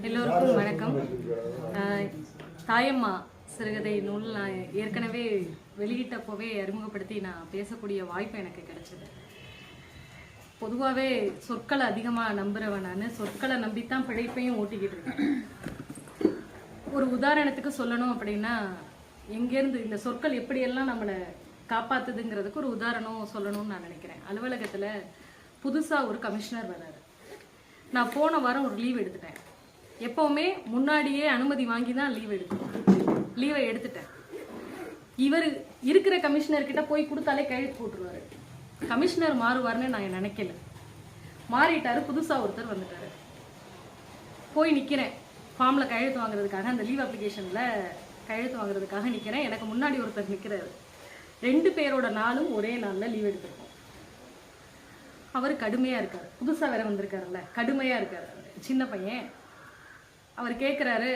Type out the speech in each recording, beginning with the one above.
எல்லோருக்கும் வணக்கம். தாயம்மா சிறுகதை நூல் நான் ஏற்கனவே வெளியிட்டப்போவே அறிமுகப்படுத்தி நான் பேசக்கூடிய வாய்ப்பு எனக்கு கிடைச்சது. பொதுவாகவே சொற்களை அதிகமாக நம்புகிறவன் நான். சொற்களை நம்பித்தான் பிழைப்பையும் ஓட்டிக்கிட்டு இருக்கேன். ஒரு உதாரணத்துக்கு சொல்லணும் அப்படின்னா, எங்கேருந்து இந்த சொற்கள் எப்படியெல்லாம் நம்மளை காப்பாற்றுதுங்கிறதுக்கு ஒரு உதாரணம் சொல்லணும்னு நான் நினைக்கிறேன். அலுவலகத்தில் புதுசாக ஒரு கமிஷனர் வர்றாரு. நான் போன வாரம் ஒரு லீவ் எடுத்துட்டேன். எப்போவுமே முன்னாடியே அனுமதி வாங்கி தான் லீவை எடுத்துட்டேன். இவர் இருக்கிற கமிஷனர்கிட்ட போய் கொடுத்தாலே கையெழுத்து போட்டுருவாரு. கமிஷனர் மாறுவார்னு நான் நினைக்கல. மாறிட்டாரு. புதுசாக ஒருத்தர் வந்துட்டாரு. போய் நிற்கிறேன் ஃபார்மில் கையெழுத்து வாங்குறதுக்காக, அந்த லீவ் அப்ளிகேஷனில் கையெழுத்து வாங்குறதுக்காக நிற்கிறேன். எனக்கு முன்னாடி ஒருத்தர் நிற்கிறாரு. 2 பேரோட நாளும் ஒரே நாளில் லீவ் எடுத்துருக்கோம். அவர் கடுமையாக இருக்கார். புதுசாக வேற வந்திருக்காருல்ல, கடுமையாக இருக்கார். சின்ன பையன். அவர் கேட்குறாரு,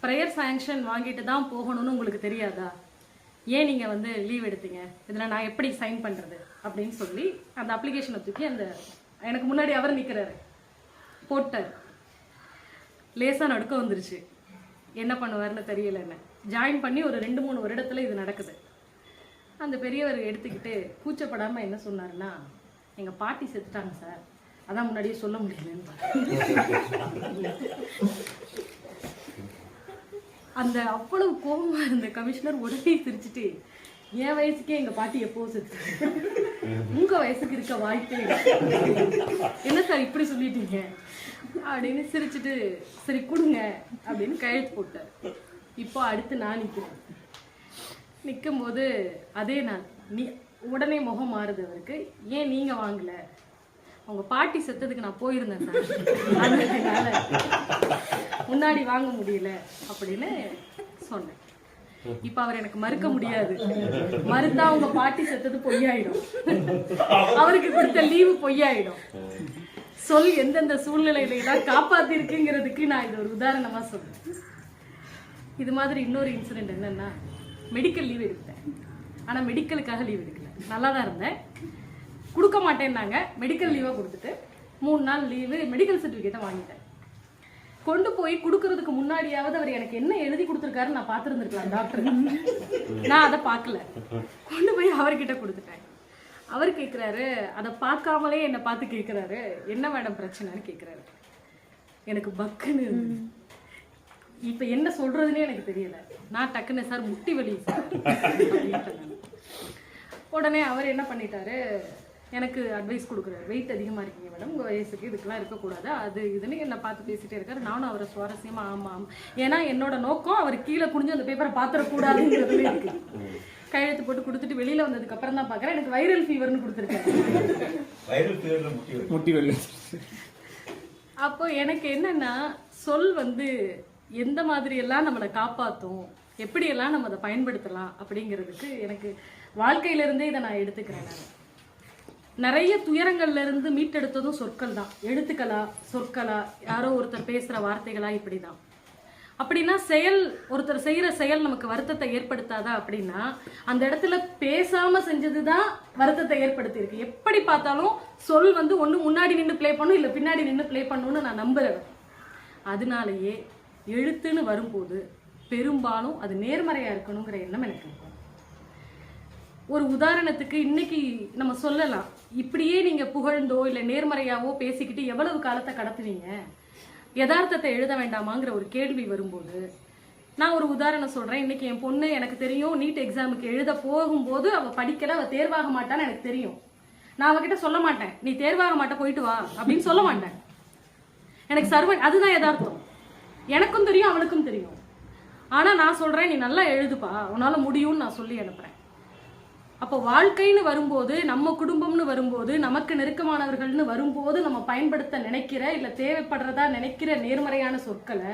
ப்ரேயர் சாங்ஷன் வாங்கிட்டு தான் போகணும்னு உங்களுக்கு தெரியாதா? ஏன் நீங்கள் லீவ் எடுத்தீங்க? இதில் நான் எப்படி சைன் பண்ணுறது அப்படின்னு சொல்லி அந்த அப்ளிகேஷனை தூக்கி எனக்கு முன்னாடி அவர் நிற்கிறாரு போட்டார். லேசாக நடுக்க வந்துருச்சு. என்ன பண்ணுவார்னு தெரியல. என்ன ஜாயின் பண்ணி ஒரு 2-3 வருடத்தில் இது நடக்குது. அந்த பெரியவர் எடுத்துக்கிட்டு கூச்சப்படாமல் என்ன சொன்னார்னா, எங்கள் பாட்டி செத்துட்டாங்க சார், அதான் முன்னாடியே சொல்ல முடியலன்னு. அந்த அவ்வளவு கோபமா இருந்த கமிஷனர் உடனே சிரிச்சுட்டு, என் வயசுக்கே எங்கள் பாட்டி எப்போ செத்து, உங்கள் வயசுக்கு இருக்க வாய்ப்பே என்ன சார் இப்படி சொல்லிட்டீங்க அப்படின்னு சிரிச்சுட்டு, சரி கொடுங்க அப்படின்னு கையெழுத்து போட்டார். இப்போ அடுத்து நான் நிற்கும் போது அதே நான் உடனே முகம் மாறுது அவருக்கு. ஏன் நீங்கள் வாங்கல? அவங்க பாட்டி செத்ததுக்கு நான் போயிருந்தேன் சார், அதனால முன்னாடி வாங்க முடியல அப்படின்னு சொன்னேன். இப்ப அவர் எனக்கு மறுக்க முடியாது. மறுத்தா அவங்க பாட்டி செத்தது பொய்யாயிடும், அவருக்கு கொடுத்த லீவு பொய்யாயிடும். சொல் எந்தெந்த சூழ்நிலையில காப்பாத்தி இருக்குங்கிறதுக்கு நான் இது ஒரு உதாரணமா சொல்றேன். இது மாதிரி இன்னொரு இன்சிடென்ட் என்னன்னா, மெடிக்கல் லீவ் எடுத்தேன். ஆனா மெடிக்கலுக்காக லீவ் எடுக்கல. நல்லா தான் இருந்தேன். கொடுக்க மாட்டேன்னாங்க. மெடிக்கல் லீவாக கொடுத்துட்டு 3 நாள் லீவு மெடிக்கல் சர்டிஃபிகேட்டை வாங்கிட்டேன். கொண்டு போய் கொடுக்கறதுக்கு முன்னாடியாவது அவர் எனக்கு என்ன எழுதி கொடுத்துருக்காருன்னு நான் பார்த்துருந்துருக்கலாம் டாக்டர். நான் அதை பார்க்கல. கொண்டு போய் அவர்கிட்ட கொடுத்துட்டேன். அவர் கேட்குறாரு, அதை பார்க்காமலே என்னை பார்த்து கேட்குறாரு, என்ன மேடம் பிரச்சனைன்னு கேட்குறாரு. எனக்கு பக்குன்னு இப்போ என்ன சொல்கிறதுனே எனக்கு தெரியல. நான் டக்குன்னு சார் முட்டி வலி சார் அப்படின்ட்டு. உடனே அவர் என்ன பண்ணிட்டாரு, எனக்கு அட்வைஸ் கொடுக்குறாரு. வெயிட் அதிகமாக இருக்கீங்க மேடம், உங்கள் வயசுக்கு இதுக்கெல்லாம் இருக்கக்கூடாது, அது இதுன்னு என்னை பார்த்து பேசிகிட்டே இருக்காரு. நானும் அவரை சுவாரஸ்யமாக ஆமாம், ஏன்னா என்னோட நோக்கம் அவர் கீழே குனிஞ்சு அந்த பேப்பரை பார்த்துடக்கூடாதுங்கிறதுல இருக்கு. கையெழுத்து போட்டு கொடுத்துட்டு வெளியில் வந்ததுக்கு அப்புறம் தான் பார்க்குறேன், எனக்கு வைரல் ஃபீவர்னு கொடுத்துருக்காரு. அப்போ எனக்கு என்னன்னா, சொல் எந்த மாதிரியெல்லாம் நம்மளை காப்பாற்றும், எப்படியெல்லாம் நம்ம அதை பயன்படுத்தலாம் அப்படிங்கிறதுக்கு எனக்கு வாழ்க்கையிலிருந்தே இதை நான் எடுத்துக்கிறேன். நான் நிறைய துயரங்கள்ல இருந்து மீட்டெடுத்ததும் சொற்கள் தான். எழுத்துக்களா, சொற்களா, யாரோ ஒருத்தர் பேசுகிற வார்த்தைகளா, இப்படி தான். அப்படின்னா ஒருத்தர் செய்கிற செயல் நமக்கு வருத்தத்தை ஏற்படுத்தாதா அப்படின்னா, அந்த இடத்துல பேசாம செஞ்சது தான் வருத்தத்தை ஏற்படுத்தியிருக்கு. எப்படி பார்த்தாலும் சொல் ஒன்று முன்னாடி நின்று ப்ளே பண்ணும், இல்லை பின்னாடி நின்று ப்ளே பண்ணணும்னு நான் நம்புறேன். அதனாலேயே எழுத்துன்னு வரும்போது பெரும்பாலும் அது நேர்மறையாக இருக்கணுங்கிற எண்ணம் எனக்கு இருக்கும். ஒரு உதாரணத்துக்கு இன்னைக்கு நம்ம சொல்லலாம், இப்படியே நீங்கள் புகழ்ந்தோ இல்லை நேர்மறையாவோ பேசிக்கிட்டு எவ்வளவு காலத்தை கடத்துவீங்க, யதார்த்தத்தை எழுத வேண்டாமாங்கிற ஒரு கேள்வி வரும்போது நான் ஒரு உதாரணம் சொல்கிறேன். இன்னைக்கு என் பொண்ணு, எனக்கு தெரியும், நீட் எக்ஸாமுக்கு எழுத போகும்போது அவள் படிக்கல, அவள் தேர்வாக மாட்டான்னு எனக்கு தெரியும். நான் அவகிட்ட சொல்ல மாட்டேன், நீ தேர்வாக மாட்ட போயிட்டு வா அப்படின்னு சொல்ல மாட்டேன். எனக்கு அதுதான் யதார்த்தம். எனக்கும் தெரியும், அவளுக்கும் தெரியும். ஆனால் நான் சொல்கிறேன், நீ நல்லா எழுதுப்பா, உன்னால் முடியும்னு நான் சொல்லி அனுப்புகிறேன். அப்போ வாழ்க்கைன்னு வரும்போது, நம்ம குடும்பம்னு வரும்போது, நமக்கு நெருக்கமானவர்கள்னு வரும்போது நம்ம பயன்படுத்த நினைக்கிற இல்லை தேவைப்படுறதா நினைக்கிற நேர்மறையான சொற்களை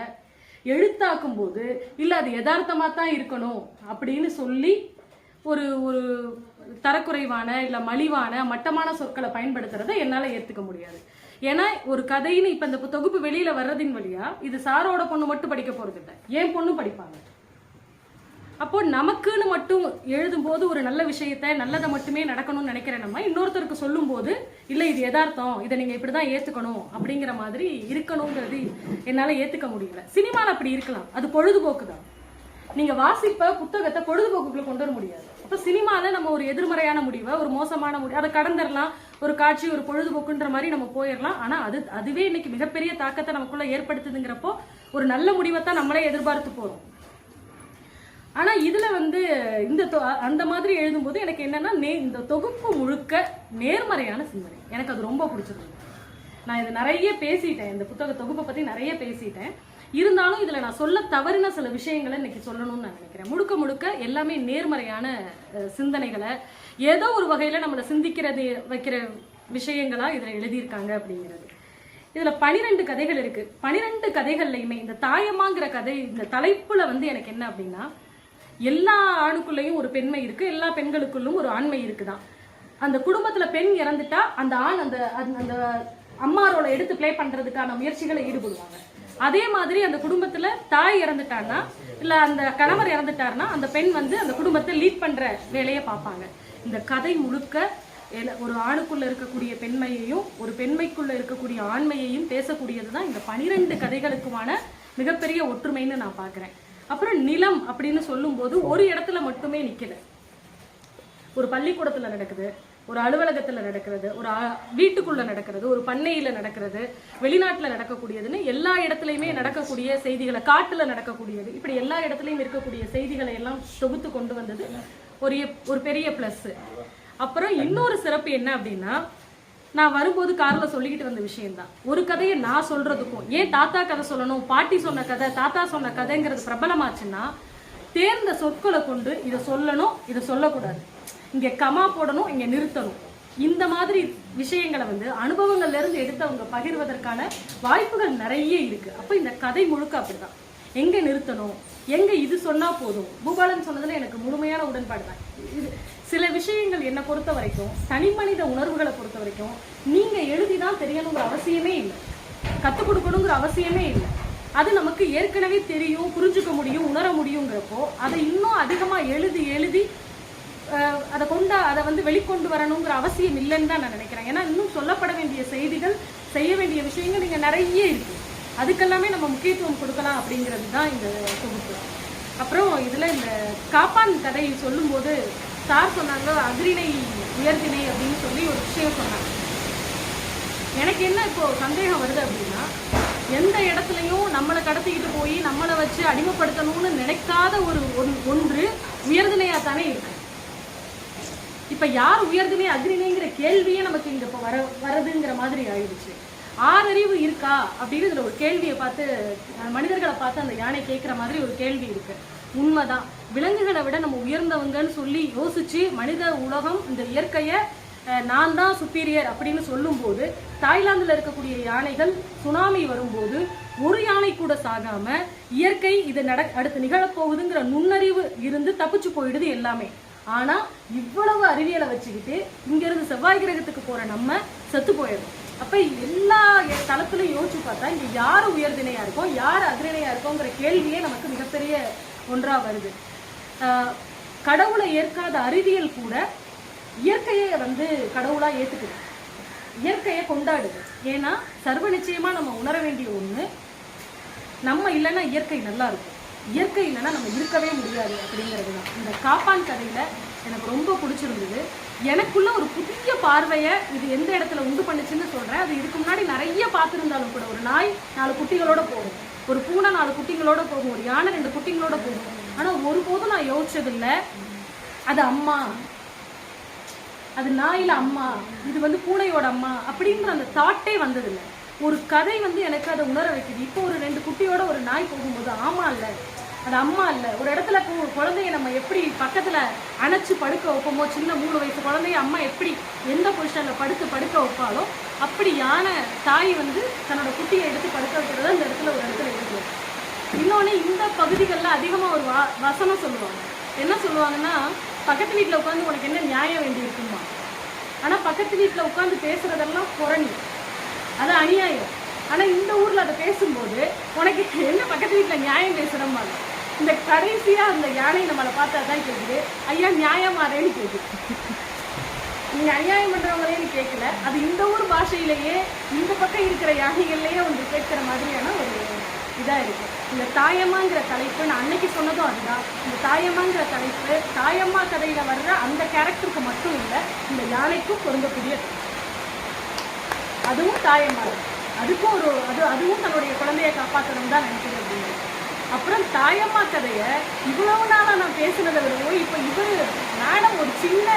எழுத்தாக்கும் போது, இல்லை அது யதார்த்தமாக தான் இருக்கணும் அப்படின்னு சொல்லி ஒரு ஒரு தரக்குறைவான இல்லை மலிவான மட்டமான சொற்களை பயன்படுத்துறதை என்னால் ஏற்றுக்க முடியாது. ஏன்னா ஒரு கதைன்னு இப்போ இந்த தொகுப்பு வெளியில் வர்றதின் வழியா இது சாரோட பொண்ணு மட்டும் படிக்க போகிறது இல்லை, என் பொண்ணும் படிப்பாங்க. அப்போ நமக்குன்னு மட்டும் எழுதும்போது ஒரு நல்ல விஷயத்த நல்லதை மட்டுமே நடக்கணும்னு நினைக்கிற நம்ம இன்னொருத்தருக்கு சொல்லும் போது இல்லை இது யதார்த்தம், இதை நீங்க இப்படிதான் ஏத்துக்கணும் அப்படிங்கிற மாதிரி இருக்கணுங்கிறது என்னால ஏத்துக்க முடியல. சினிமால அப்படி இருக்கலாம், அது பொழுதுபோக்கு தான். நீங்க வாசிப்ப புத்தகத்தை பொழுதுபோக்குக்குள்ள கொண்டு வர முடியாது. அப்ப சினிமால நம்ம ஒரு எதிர்மறையான முடிவை, ஒரு மோசமான முடிவு அதை கடந்துடலாம். ஒரு காட்சி, ஒரு பொழுதுபோக்குன்ற மாதிரி நம்ம போயிடலாம். ஆனா அதுவே இன்னைக்கு மிகப்பெரிய தாக்கத்தை நமக்குள்ள ஏற்படுத்துதுங்கிறப்போ ஒரு நல்ல முடிவைத்தான் நம்மளே எதிர்பார்த்து போறோம். ஆனா இதுல இந்த அந்த மாதிரி எழுதும்போது எனக்கு என்னன்னா இந்த தொகுப்பு முழுக்க நேர்மறையான சிந்தனை. எனக்கு அது ரொம்ப பிடிச்சிருக்கு. நான் இது நிறைய பேசிட்டேன், இந்த புத்தக தொகுப்பை பத்தி நிறைய பேசிட்டேன். இருந்தாலும் இதுல நான் சொல்ல தவறின சில விஷயங்களை இன்னைக்கு சொல்லணும்னு நான் நினைக்கிறேன். முழுக்க முழுக்க எல்லாமே நேர்மறையான சிந்தனைகளை ஏதோ ஒரு வகையில நம்மளை சிந்திக்கிறது வைக்கிற விஷயங்களா இதுல எழுதியிருக்காங்க அப்படிங்கிறது. இதுல 12 கதைகள் இருக்கு. 12 கதைகள்லையுமே இந்த தாயம்மாங்கிற கதை, இந்த தலைப்புல எனக்கு என்ன அப்படின்னா, எல்லா ஆணுக்குள்ளேயும் ஒரு பெண்மை இருக்கு, எல்லா பெண்களுக்குள்ளும் ஒரு ஆண்மை இருக்குதான். அந்த குடும்பத்துல பெண் இறந்துட்டா அந்த ஆண் அந்த அம்மா ரோலை எடுத்து பிளே பண்றதுக்கான முயற்சிகளை ஈடுபடுவாங்க. அதே மாதிரி அந்த குடும்பத்துல தாய் இறந்துட்டான்னா இல்ல அந்த கணவர் இறந்துட்டாருன்னா அந்த பெண் அந்த குடும்பத்தை லீட் பண்ற வேலையை பார்ப்பாங்க. இந்த கதை முழுக்க ஒரு ஆணுக்குள்ள இருக்கக்கூடிய பெண்மையையும் ஒரு பெண்மைக்குள்ள இருக்கக்கூடிய ஆண்மையையும் பேசக்கூடியதுதான் இந்த 12 கதைகளுக்குமான மிகப்பெரிய ஒற்றுமைன்னு நான் பாக்குறேன். அப்புறம் நிலம் அப்படின்னு சொல்லும் போது ஒரு இடத்துல மட்டுமே நிக்கல. ஒரு பள்ளிக்கூடத்துல நடக்குது, ஒரு அலுவலகத்துல நடக்கிறது, ஒரு வீட்டுக்குள்ள நடக்கிறது, ஒரு பண்ணையில நடக்கிறது, வெளிநாட்டுல நடக்கக்கூடியதுன்னு எல்லா இடத்துலயுமே நடக்கக்கூடிய செய்திகளை, காட்டுல நடக்கக்கூடியது, இப்படி எல்லா இடத்துலயும் இருக்கக்கூடிய செய்திகளை எல்லாம் தொகுத்து கொண்டு வந்தது ஒரு பெரிய பிளஸ். அப்புறம் இன்னொரு சிறப்பு என்ன அப்படின்னா, நான் வரும்போது கார்ல சொல்லிக்கிட்டு வந்த விஷயம்தான். ஒரு கதையை நான் சொல்றதுக்கும், ஏன் தாத்தா கதை சொல்லணும், பாட்டி சொன்ன கதை, தாத்தா சொன்ன கதைங்கிறது பிரபலமாச்சுன்னா தேர்ந்த சொற்களை கொண்டு இதை சொல்லணும், இதை சொல்லக்கூடாது, இங்க கமா போடணும், இங்க நிறுத்தணும், இந்த மாதிரி விஷயங்களை அனுபவங்கள்ல இருந்து எடுத்தவங்க பகிர்வதற்கான வாய்ப்புகள் நிறைய இருக்கு. அப்ப இந்த கதை முழுக்க அப்படிதான். எங்க நிறுத்தணும், எங்க இது சொன்னா போதும். பூபாலன் சொன்னதுல எனக்கு முழுமையான உடன்பாடு தான். இது சில விஷயங்கள் என்னை பொறுத்த வரைக்கும், தனி மனித உணர்வுகளை பொறுத்த வரைக்கும் நீங்க எழுதிதான் தெரியணுங்கிற அவசியமே இல்லை, கத்துக் கொடுக்கணுங்கிற அவசியமே இல்லை. அது நமக்கு ஏற்கனவே தெரியும், புரிஞ்சுக்க முடியும், உணர முடியுங்கிறப்போ அதை இன்னும் அதிகமா எழுதி அதை வெளிக்கொண்டு வரணுங்கிற அவசியம் இல்லைன்னு தான் நான் நினைக்கிறேன். ஏன்னா இன்னும் சொல்லப்பட வேண்டிய செய்திகள், செய்ய வேண்டிய விஷயங்கள் இங்க நிறைய இருக்கு. அதுக்கெல்லாமே நம்ம முக்கியத்துவம் கொடுக்கலாம் அப்படிங்கிறது தான் இந்த தொகுப்பு. அப்புறம் இதுல இந்த காப்பான் கதை சொல்லும் போது சார் சொன்னாங்க அக்ரிணை உயர்திணை அப்படின்னு சொல்லி ஒரு விஷயம் சொன்னாங்க. எனக்கு என்ன இப்போ சந்தேகம் வருது அப்படின்னா, எந்த இடத்துலையும் நம்மளை கடத்திக்கிட்டு போய் நம்மளை வச்சு அடிமைப்படுத்தணும்னு நினைக்காத ஒன்று உயர்திணையா தானே இருக்கு. இப்ப யார் உயர்திணை அக்ரிணைங்கிற கேள்வியே நமக்கு இங்க இப்போ வரதுங்கிற மாதிரி ஆயிடுச்சு. ஆறறிவு இருக்கா அப்படின்னு இதுல ஒரு கேள்வியை பார்த்து, மனிதர்களை பார்த்து அந்த யானை கேட்கிற மாதிரி ஒரு கேள்வி இருக்கு. உண்மைதான், விலங்குகளை விட நம்ம உயர்ந்தவங்கன்னு சொல்லி யோசிச்சு மனித உலகம் இந்த இயற்கையை நான் தான் சுப்பீரியர் அப்படின்னு சொல்லும் போது, தாய்லாந்துல இருக்கக்கூடிய யானைகள் சுனாமி வரும்போது ஒரு யானை கூட சாகாம இயற்கை இது அடுத்து நிகழப்போகுதுங்கிற நுண்ணறிவு இருந்து தப்பிச்சு போயிடுது எல்லாமே. ஆனா இவ்வளவு அறிவியலை வச்சுக்கிட்டு இங்க இருந்து செவ்வாய் கிரகத்துக்கு போற நம்ம செத்து போயிடும். அப்ப எல்லா தளத்திலையும் யோசிச்சு பார்த்தா இங்க யாரு உயர்திணையா இருக்கோம், யாரு அக்ரிணையா இருக்கோங்கிற கேள்வியே நமக்கு மிகப்பெரிய ஒன்றா வருது. கடவுளை ஏற்காத அறிவியல் கூட இயற்கையை கடவுளா ஏத்துக்குது, இயற்கையை கொண்டாடுது. ஏன்னா சர்வ நிச்சயமா நம்ம உணர வேண்டிய ஒண்ணு, நம்ம இல்லைன்னா இயற்கை நல்லா இருக்கும், இயற்கை இல்லைன்னா நம்ம இருக்கவே முடியாது அப்படிங்கிறது தான். இந்த காப்பான் கதையில எனக்கு ரொம்ப பிடிச்சிருந்தது. எனக்குள்ள ஒரு புதிய பார்வையை இது எந்த இடத்துல உண்டு பண்ணுச்சுன்னு சொல்றேன். அது இதுக்கு முன்னாடி நிறைய பார்த்துருந்தாலும் கூட, ஒரு நாய் 4 குட்டிகளோட போகும், ஒரு பூனை 4 குட்டிங்களோட போகும், ஒரு யானை 2 குட்டிங்களோட போகும். ஆனா ஒருபோதும் நான் யோசிச்சதில்லை அது அம்மா, அது நாயில அம்மா, இது பூனையோட அம்மா அப்படின்ற அந்த தாட்டே வந்ததில்லை. ஒரு கதை எனக்கு அதை உணர வைக்குது. இப்போ ஒரு 2 குட்டியோட ஒரு நாய் போகும்போது ஆமா இல்ல, அது அம்மா இல்லை. ஒரு இடத்துல குழந்தைய நம்ம எப்படி பக்கத்துல அணைச்சு படுக்க வைப்போமோ, சின்ன 3 வயசு குழந்தைய அம்மா எப்படி எந்த பொசிஷன்ல படுக்க வைப்பாலோ அப்படி யானை தாய் தன்னோட குட்டியை எடுத்து படுக்க வைக்கிறத இந்த இடத்துல ஒரு இடத்துல இருக்கு. இன்னொன்னு, இந்த பகுதிகளில் அதிகமா ஒரு வசனம் சொல்லுவாங்க. என்ன சொல்லுவாங்கன்னா, பக்கத்து வீட்டுல உட்காந்து உனக்கு என்ன நியாயம் வேண்டி இருக்குமா, ஆனா பக்கத்து வீட்டுல உட்காந்து பேசுறதெல்லாம் புரணி, அது அநியாயம். ஆனா இந்த ஊர்ல அதை பேசும்போது உனக்கு என்ன பக்கத்து வீட்டுல நியாயம் பேசுறோம்பாங்க. இந்த கடைசியா அந்த யானை நம்மளை பார்த்தா தான் கேட்குது, ஐயா நியாயமாறேன்னு கேட்குது. நீங்க அநியாயம் பண்றவங்களேன்னு கேட்கல, அது இந்த ஊர் பாஷையிலேயே இந்த பக்கம் இருக்கிற யானைகள்லயே வந்து கேட்கிற மாதிரியான ஒரு இதா இருக்கு. இந்த தாயம்மாங்கிற தலைப்பு நான் அன்னைக்கு சொன்னதும் அதுதான். இந்த தாயம்மாங்கிற தலைப்பு தாயம்மா கதையில வர்ற அந்த கேரக்டருக்கு மட்டும் இல்லை, இந்த யானைக்கும் பொருந்தக்கூடிய, அதுவும் தாயம்மா, அதுக்கும் ஒரு அதுவும் தன்னுடைய குழந்தைய காப்பாற்றணும் தான் நினைக்கிறேன் அப்படின்னு. அப்புறம் தாயம்மா கதையை இவ்வளவு நாளா நான் பேசுனதை விடவோ இப்போ மேடம் ஒரு சின்ன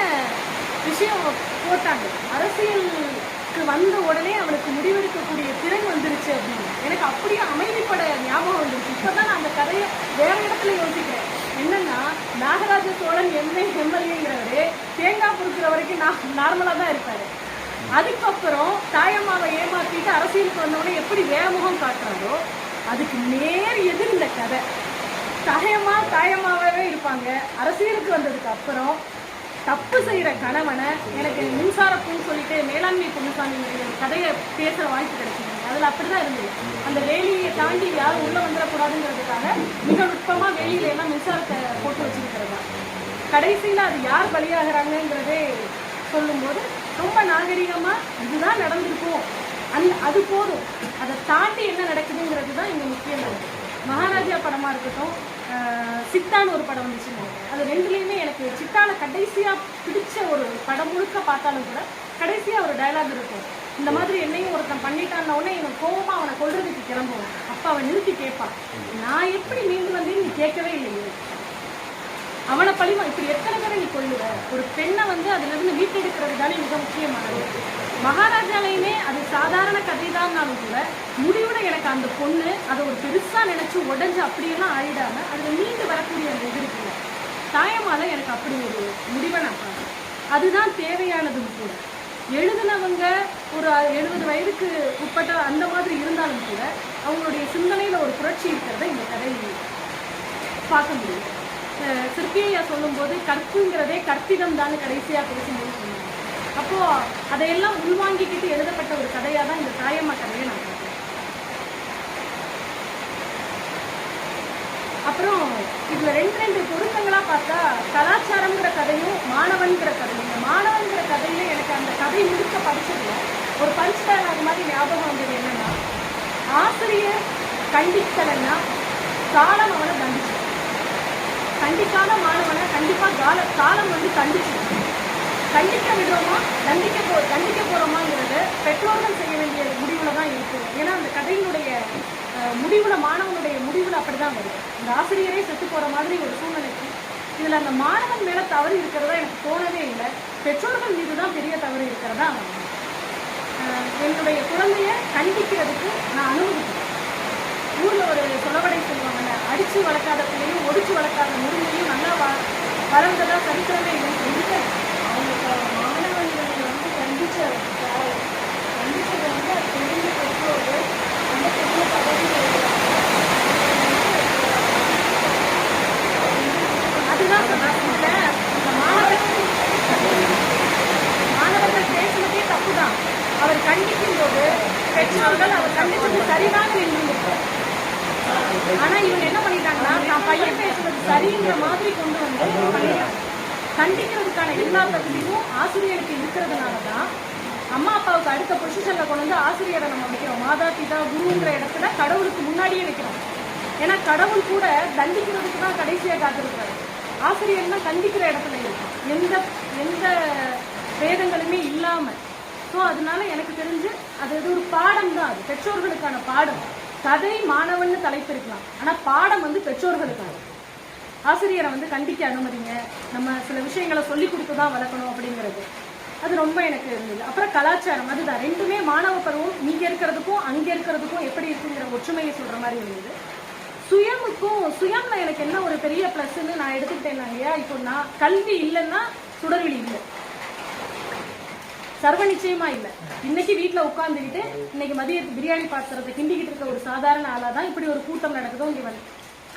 விஷயம் போட்டாங்க, அரசியலுக்கு வந்த உடனே அவனுக்கு முடிவெடுக்கக்கூடிய திறன் வந்துருச்சு அப்படின்னு. எனக்கு அப்படியே அமைதிப்பட ஞாபகம் வந்துருச்சு. இப்போதான் நான் அந்த கதையை வேற இடத்துல யோசிக்கிறேன். என்னன்னா, நாகராஜ சோழன் எம்எல்ஏங்கிறவரு தேங்காய் பொறுக்கிற வரைக்கும் நார்மலாக தான் இருப்பாரு. அதுக்கப்புறம் தாயம்மாவை ஏமாற்றிட்டு அரசியலுக்கு வந்தவொடனே எப்படி வேகமுகம் காட்டுறாரோ அதுக்கு நேர் எதிர் இந்த கதை. தாயம்மாவே இருப்பாங்க. அரசியலுக்கு வந்ததுக்கு அப்புறம் தப்பு செய்கிற கணவனை, எனக்கு மின்சாரப்புன்னு சொல்லிட்டு மேலாண்மை பொன்னுசாமி கதையை பேசுகிற வாய்ப்பு கிடைச்சிங்க. அதில் அப்படிதான் இருந்தது. அந்த வேலியை தாண்டி யாரும் உள்ளே வந்துடக்கூடாதுங்கிறதுக்காக மிக நுட்பமாக வேலியில எல்லாம் மின்சாரத்தை போட்டு வச்சிருக்கிறதா. கடைசியில் அது யார் பலியாகிறாங்கிறதே சொல்லும்போது ரொம்ப நாகரிகமாக இதுதான் நடந்திருக்கும், அது போதும். அதை தாண்டி என்ன நடக்குதுங்கிறது தான் இங்கே முக்கியமானது. மகாராஜா படமாக இருக்கட்டும், சித்தான்னு ஒரு படம் வந்துச்சுன்னு, அது ரெண்டுலேயுமே எனக்கு சித்தான கடைசியாக பிடிச்ச ஒரு படம் முழுக்க பார்த்தாலும் கூட கடைசியாக ஒரு டயலாக் இருக்கும். இந்த மாதிரி என்னையும் ஒருத்தன் பண்ணிட்டான்னு உடனே எனக்கு கோபமாக அவனை கொள்றதுக்கு கிளம்புவான். அப்போ அவன் நிறுத்தி கேட்பான், நான் எப்படி மீண்டு வந்தேன்னு நீ கேட்கவே இல்லையே, அவனை பழிமா இப்படி எத்தனை பேரை நீ கொள்ளுவ. ஒரு பெண்ணை வந்து அதுலேருந்து மீட்டெடுக்கிறது தானே மிக முக்கியமானது. மகாராஜாலையுமே அது சாதாரண கதை தான்னாலும் கூட முடிவுட எனக்கு அந்த பொண்ணு அதை ஒரு பெருசாக நினச்சி உடஞ்சி அப்படியெல்லாம் ஆயிடாம அதில் மீண்டு வரக்கூடிய அந்த இது இருக்குல்ல, தாயமால எனக்கு அப்படி ஒரு முடிவை நான் பார்க்குறேன். அதுதான் தேவையானதும் கூட. எழுதுனவங்க ஒரு 70 வயதுக்கு உட்பட்ட அந்த மாதிரி இருந்தாலும் கூட அவங்களுடைய சிந்தனையில் ஒரு புரட்சி இருக்கிறத இந்த கதை பார்க்க முடியும். சிற்பியா சொல்லும்போது கற்புங்கிறதே கற்பிதம் தான் கடைசியாக பேசும்போது சொன்னாங்க. அப்போது அதையெல்லாம் உள்வாங்கிக்கிட்டு எழுதப்பட்ட ஒரு கதையாக தான் இந்த தாயம்மா கதையை நான் பார்க்குறேன். அப்புறம் இதில் ரெண்டு பொருத்தங்களாக பார்த்தா கலாச்சாரங்கிற கதையும் மாணவன்கிற கதையும். இந்த மாணவன்கிற கதையில் எனக்கு அந்த கதை முழுக்க படிச்சதில்ல ஒரு பஞ்ச் டயலாக் மாதிரி ஞாபகம் வந்தது. என்னன்னா, ஆசிரியர் கண்டிக்கலைன்னா காலம் அவனை தண்டிச்சு, கண்டிக்காத மாணவனை கண்டிப்பாக காலம் வந்து தண்டிச்சு. கண்டிக்க விடுறோமா கண்டிக்க போகிறோமாங்கிறது பெற்றோர்கள் செய்ய வேண்டிய முடிவில் தான் இருக்குது. ஏன்னா அந்த கதையினுடைய முடிவில், மாணவனுடைய முடிவில் அப்படி தான் வருது. இந்த ஆசிரியரே செத்து போகிற மாதிரி ஒரு சூழ்நிலைக்கு இதில் அந்த மாணவன் மேலே தவறு இருக்கிறதா எனக்கு தோணவே இல்லை. பெற்றோர்கள் மீது தான் பெரிய தவறு இருக்கிறதா. என்னுடைய குழந்தைய கண்டிக்கிறதுக்கு நான் அனுமதிக்கிறேன். ஊரில் ஒரு சொலவடை சொல்லுவாங்கல்ல, அடித்து வளர்க்காத பிள்ளையும் ஒடிச்சு வளர்க்காத முருங்கையும் நல்லா வளர்ந்ததா சரித்திரமே இல்லைன்னு சொல்லிட்டு அவங்க மாணவர்களை வந்து கண்டிச்சது வந்து அது தெரிஞ்ச பெற்றோர்கள் அந்த பெரிய பதவி அதுதான் சொன்னாங்க. இந்த மாணவர்கள் பேசுனதே தப்பு தான். அவர் கண்டிக்கும் போது பெற்றோர்கள் அவர் கண்டிச்சது சரிதான் நின்றுருப்பார். ஆனா இவங்க என்ன பண்ணிட்டாங்கன்னா, நான் பையன் பேசுறது சரிங்கிற மாதிரி கொண்டு வந்து பண்ணிட்டாங்க. கண்டிக்கிறதுக்கான எல்லா தகுதியும் ஆசிரியருக்கு இருக்கிறதுனாலதான் அம்மா அப்பாவுக்கு அடுத்த பொசிஷன்ல கொண்டு வந்து ஆசிரியரை நம்ம வைக்கிறோம். மாதா பிதா குருங்கிற இடத்துல கடவுளுக்கு முன்னாடியே வைக்கிறோம். ஏன்னா கடவுள் கூட தண்டிக்கிறதுக்கு தான் கடைசியா காத்திருக்கிறாரு. ஆசிரியர் தான் கண்டிக்கிற இடத்துல இருக்கும், எந்த வேதங்களுமே இல்லாம. ஸோ அதனால எனக்கு தெரிஞ்சு அது ஒரு பாடம் தான். அது பெற்றோர்களுக்கான பாடம். கதை மாணவன்னு தலைப்பு இருக்கலாம், ஆனா பாடம் வந்து பெற்றோர்களுக்கான. ஆசிரியரை வந்து கண்டிக்க அனுமதிங்க, நம்ம சில விஷயங்களை சொல்லி கொடுத்து தான் வளர்க்கணும் அப்படிங்கிறது அது ரொம்ப எனக்கு இருந்தது. அப்புறம் கலாச்சாரம், அதுதான் ரெண்டுமே மாணவ பருவம் இங்க இருக்கிறதுக்கும் அங்க இருக்கிறதுக்கும் எப்படி இருக்குங்கிற ஒற்றுமையை சொல்ற மாதிரி இருந்தது. சுயம்ல எனக்கு என்ன ஒரு பெரிய பிளஸ்ன்னு நான் எடுத்துக்கிட்டேன் இல்லையா. இப்போ நான் கல்வி இல்லைன்னா சுடர்விழி இல்லை, சர்வ நிச்சயமா இல்லை. இன்னைக்கு வீட்டில் உட்காந்துக்கிட்டு இன்னைக்கு மதியத்து பிரியாணி பாத்திரத்தை கிண்டிக்கிட்டு இருக்க ஒரு சாதாரண ஆளாக தான் இப்படி ஒரு கூட்டம் நடக்குதோ. இங்கே வந்து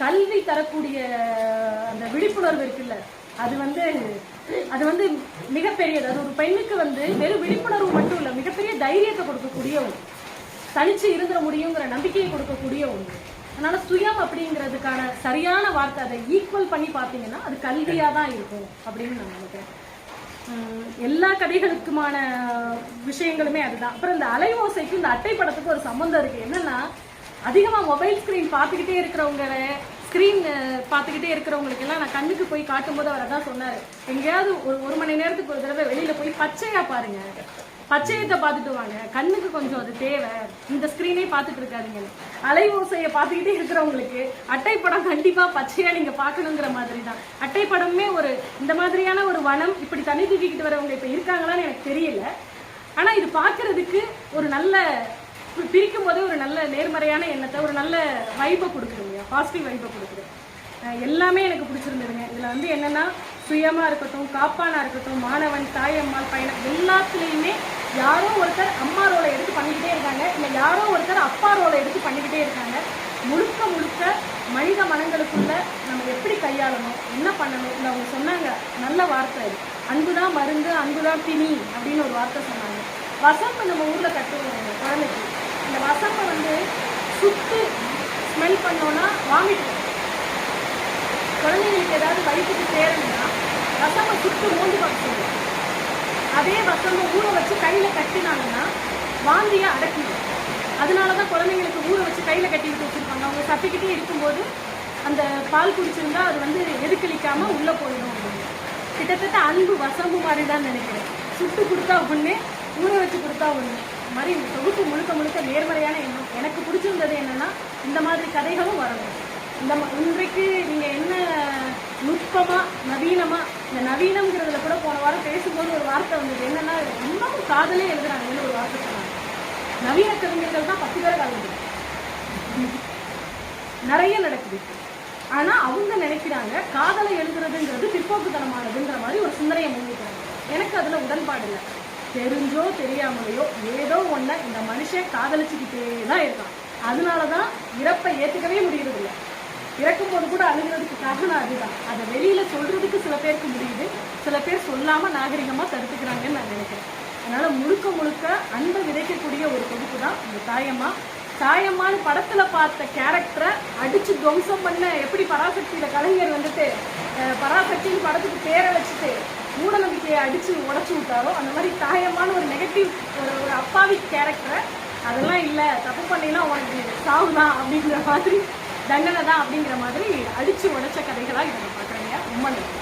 கல்வி தரக்கூடிய அந்த விழிப்புணர்வு இருக்குல்ல, அது வந்து மிகப்பெரியது. அது ஒரு பெண்ணுக்கு வந்து வெறும் விழிப்புணர்வு மட்டும் இல்லை, மிகப்பெரிய தைரியத்தை கொடுக்கக்கூடிய ஒன்று, தனிச்சு இருந்துட முடியுங்கிற நம்பிக்கையை கொடுக்கக்கூடிய ஒன்று. அதனால சுயம் அப்படிங்கிறதுக்கான சரியான வார்த்தை, அதை ஈக்குவல் பண்ணி பார்த்தீங்கன்னா அது கல்வியாக தான் இருக்கும் அப்படின்னு நான் நினைக்கிறேன். எல்லா கதைகளுக்குமான விஷயங்களுமே அதுதான். அப்புறம் இந்த அலைவோசைக்கும் இந்த அட்டை படத்துக்கும் ஒரு சம்மந்தம் இருக்குது. என்னன்னா, அதிகமாக மொபைல் ஸ்க்ரீன் பார்த்துக்கிட்டே இருக்கிறவங்க, ஸ்க்ரீன் பார்த்துக்கிட்டே இருக்கிறவங்களுக்கு எல்லாம் நான் கண்ணுக்கு போய் காட்டும்போது அவர் அதான் சொன்னார், எங்கேயாவது ஒரு மணி நேரத்துக்கு ஒரு தடவை வெளியில் போய் பச்சையாக பாருங்க, பச்சையத்தை பார்த்துட்டு வாங்க, கண்ணுக்கு கொஞ்சம் அது தேவை, இந்த ஸ்க்ரீனே பார்த்துட்டு இருக்காதீங்க. அலைவோசையை பார்த்துக்கிட்டே இருக்கிறவங்களுக்கு அட்டைப்படம் கண்டிப்பாக பச்சையாக நீங்கள் பார்க்கணுங்கிற மாதிரி தான். அட்டைப்படமே ஒரு இந்த மாதிரியான ஒரு வனம், இப்படி தண்ணி தூக்கிக்கிட்டு வரவங்க இப்போ இருக்காங்களான்னு எனக்கு தெரியல. ஆனால் இது பார்க்கறதுக்கு ஒரு நல்ல பிரிக்கும் போதே ஒரு நல்ல நேர்மறையான எண்ணத்தை, ஒரு நல்ல வைப்பை கொடுக்குறீங்க, பாசிட்டிவ் வைப்பை கொடுக்குது. எல்லாமே எனக்கு பிடிச்சிருந்ததுங்க. இதில் வந்து என்னென்னா, சுயமாக இருக்கட்டும், காப்பானாக இருக்கட்டும், மாணவன், தாயம்மாள், பயணம், எல்லாத்துலேயுமே யாரோ ஒருத்தர் அம்மா ரோலை எடுத்து பண்ணிக்கிட்டே இருக்காங்க, இல்லை யாரோ ஒருத்தர் அப்பா ரோலை எடுத்து பண்ணிக்கிட்டே இருக்காங்க. முழுக்க முழுக்க மனித மனங்களுக்குள்ள நம்ம எப்படி கையாளணும், என்ன பண்ணணும், இல்லை அவங்க சொன்னாங்க நல்ல வார்த்தை, அது அன்புதான் மருந்து, அன்புதான் திணி அப்படின்னு ஒரு வார்த்தை சொன்னாங்க. வசம்பு நம்ம ஊரில் கட்டுவோம் குழந்தைக்கு. இந்த வசம்பை வந்து சுட்டு ஸ்மெல் பண்ணோன்னா வாமிட்டு, குழந்தைங்களுக்கு ஏதாவது வயிற்றுக்கு சேரணும்னா வசம்பை சுட்டு மூண்டு பார்க்க சொல்லுவோம். அதே வசம்பை ஊற வச்சு கையில் கட்டினாங்கன்னா வாந்தியை அடக்கிடும். அதனால தான் குழந்தைங்களுக்கு ஊற வச்சு கையில் கட்டிக்கிட்டு வச்சுருப்பாங்க. அவங்க தப்பிக்கிட்டே இருக்கும்போது அந்த பால் குடிச்சிருந்தா அது வந்து எதுக்களிக்காமல் உள்ளே போயிடும் அப்படின்னு. கிட்டத்தட்ட அன்பு வசம்பு மாதிரி தான் நினைக்கிறேன். சுட்டு கொடுத்தா ஒன்று, ஊற வச்சு கொடுத்தா ஒன்று மாதிரி இந்த தொகுப்பு முழுக்க முழுக்க நேர்மறையான எண்ணம். எனக்கு பிடிச்சிருந்தது என்னென்னா, இந்த மாதிரி கதைகளும் வரணும். இன்றைக்கு நீங்கள் என்ன நுட்பமாக நவீனமாக, இந்த நவீனங்கிறதுல கூட போன வாரம் பேசும்போது ஒரு வார்த்தை வந்தது என்னென்னா, இன்னமும் காதலே எழுதுறாங்கன்னு ஒரு வார்த்தை சொன்னாங்க. நவீன கவிஞர்கள் தான் 10 பேரை கலந்து நிறைய நடக்குது. ஆனால் அவங்க நினைக்கிறாங்க காதலை எழுதுறதுங்கிறது பிற்போக்குத்தனமானதுங்கிற மாதிரி ஒரு சிந்தனையை முன்வைக்கிறாங்க. எனக்கு அதில் உடன்பாடு இல்லை. தெரிஞ்சோ தெரியாமலையோ ஏதோ ஒன்றை இந்த மனுஷன் காதலிச்சுக்கிட்டே தான் இருக்கான். அதனால தான் இறப்பை ஏற்றுக்கவே முடியறதில்லை. இறக்கும்போது கூட அழுகிறதுக்கு காரணம் அதுதான். அதை வெளியில் சொல்கிறதுக்கு சில பேருக்கு முடியுது, சில பேர் சொல்லாமல் நாகரிகமாக தடுத்துக்கிறாங்கன்னு நான் நினைக்கிறேன். அதனால் முழுக்க முழுக்க அன்பை விதைக்கக்கூடிய ஒரு தொகுப்பு தான் இந்த தாயம்மா. தாயம்மான்னு படத்தில் பார்த்த கேரக்டரை அடித்து துவம்சம் பண்ண, எப்படி பராசக்தியில் கலைஞர் வந்துட்டு பராசக்தின்னு படத்துக்கு பேரை வச்சுட்டு மூட நம்பிக்கையை அடித்து உடச்சி விட்டாரோ, அந்த மாதிரி தாயம்மான்னு ஒரு நெகட்டிவ் ஒரு அப்பாவி கேரக்டரை, அதெல்லாம் இல்லை தப்பு பண்ணினா உனக்கு சாவு தான் அப்படிங்கிற மாதிரி, தண்டனை தான் அப்படிங்கிற மாதிரி அடித்து உடைச்ச கதைகளாக இதை நான் பார்க்குறேங்க. ரொம்ப நன்றி.